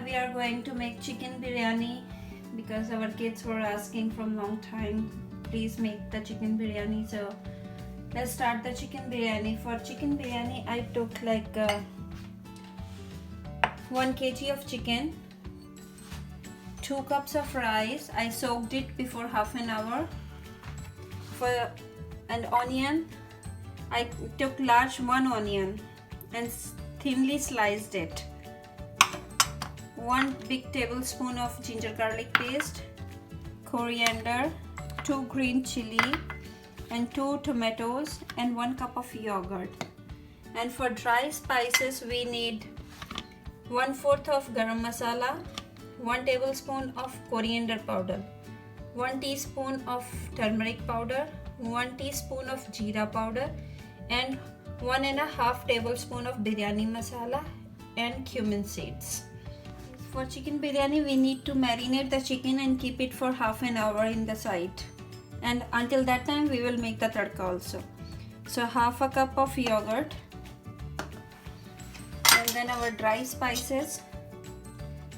we are going to make chicken biryani because our kids were asking from long time, please make the chicken biryani. So let's start the chicken biryani. For chicken biryani I took like 1 kg of chicken, 2 cups of rice. I soaked it before half an hour. For an onion, I took large 1 onion and thinly sliced it. 1 big tablespoon of ginger garlic paste, coriander, 2 green chili and 2 tomatoes and 1 cup of yogurt. And for dry spices we need 1/4 of garam masala, 1 tablespoon of coriander powder, 1 teaspoon of turmeric powder, 1 teaspoon of jeera powder and 1.5 tablespoon of biryani masala and cumin seeds. For chicken biryani we need to marinate the chicken and keep it for half an hour in the side, and until that time we will make the tadka also. So half a cup of yogurt, and then our dry spices,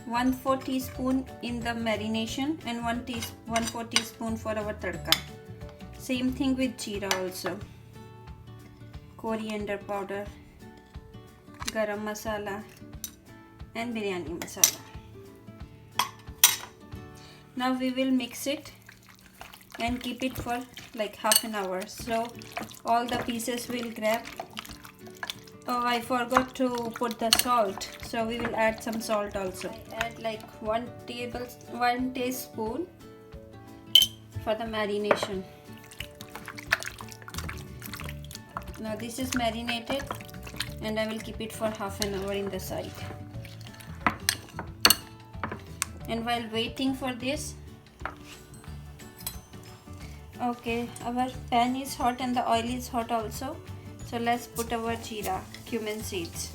1/4 teaspoon in the marination and 1/4 teaspoon for our tadka. Same thing with jeera also, coriander powder, garam masala and biryani masala. Now we will mix it and keep it for like half an hour, so all the pieces will grab. Oh, I forgot to put the salt, so we will add some salt also. I add like 1 teaspoon for the marination. Now this is marinated and I will keep it for half an hour in the side. And while waiting for this, okay, our pan is hot and the oil is hot also. So let's put our jeera, cumin seeds.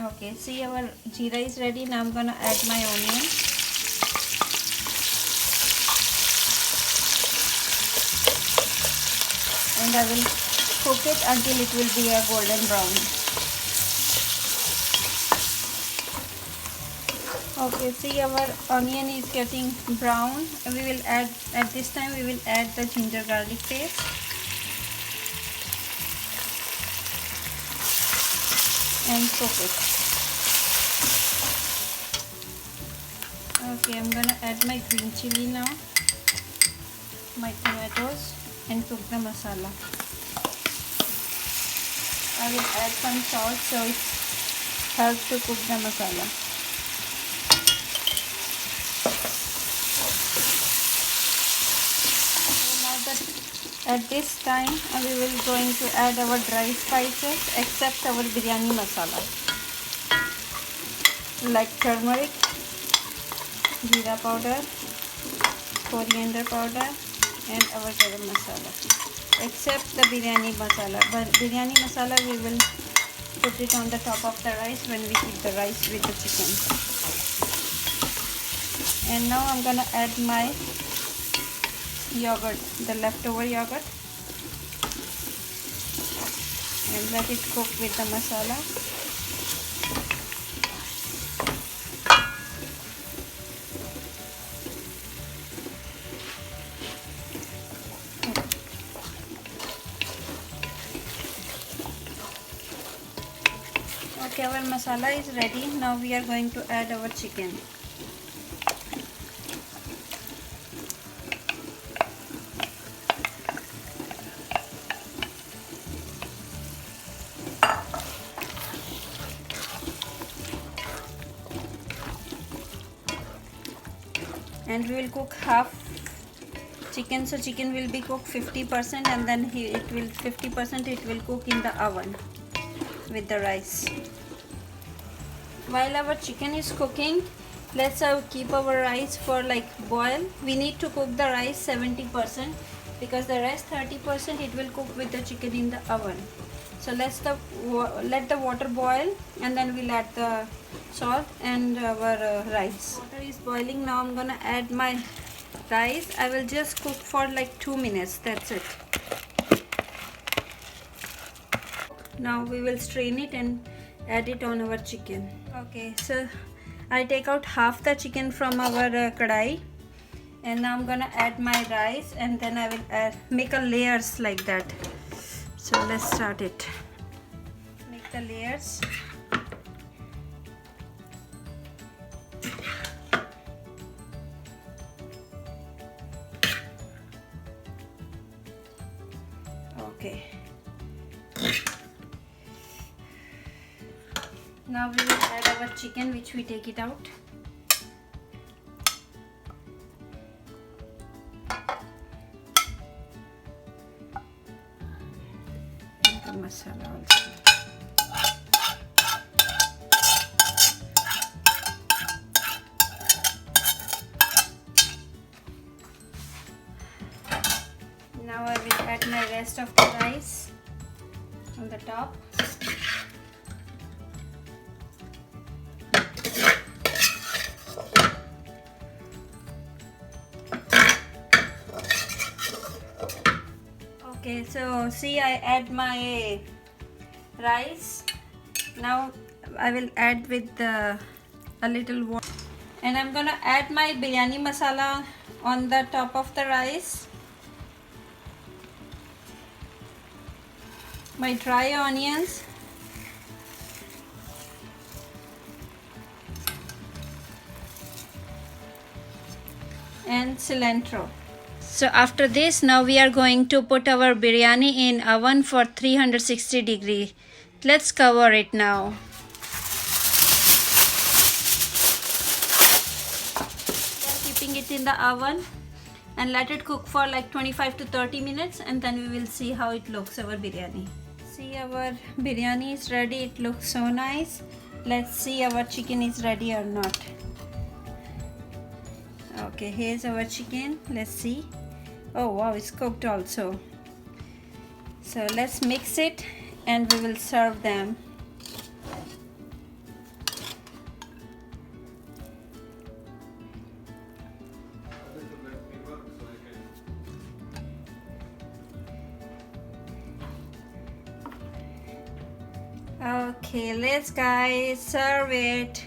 Okay, see our jeera is ready. Now I'm gonna add my onion. And I will cook it until it will be a golden brown. Okay, see our onion is getting brown. We will add, at this time we will add the ginger garlic paste. And cook it. Okay, I'm gonna add my green chili now, my tomatoes, and cook the masala. I will add some salt so it helps to cook the masala. So now that at this time we will going to add our dry spices except our biryani masala, like turmeric, jeera powder, coriander powder and our garam masala, except the biryani masala. But biryani masala we will put it on the top of the rice when we keep the rice with the chicken. And now I'm gonna add my yogurt, the leftover yogurt, and let it cook with the masala. Okay, our masala is ready. Now we are going to add our chicken. And we will cook half chicken, so chicken will be cooked 50% and then it will 50% it will cook in the oven with the rice. While our chicken is cooking, let's keep our rice for like boil. We need to cook the rice 70% because the rest 30% it will cook with the chicken in the oven. So let the water boil, and then we'll add the salt and our rice. Water is boiling now. I'm gonna add my rice. I will just cook for like 2 minutes. That's it. Now we will strain it and add it on our chicken. Okay, so I take out half the chicken from our kadai, and now I'm gonna add my rice, and then I will make a layers like that. So let's start it. Make the layers. Okay. Now we will add our chicken, which we take it out. And the masala also. Now I will add my rest of the rice on the top. Okay, so see, I add my rice. Now I will add with a little water, and I'm gonna add my biryani masala on the top of the rice. My dry onions, and cilantro. So after this, now we are going to put our biryani in oven for 360 degree. Let's cover it now. We are keeping it in the oven and let it cook for like 25 to 30 minutes, and then we will see how it looks, our biryani. See, our biryani is ready. It looks so nice. Let's see our chicken is ready or not. Okay, here's our chicken. Let's see. Oh wow, it's cooked also. So let's mix it and we will serve them. Okay, let's guys serve it.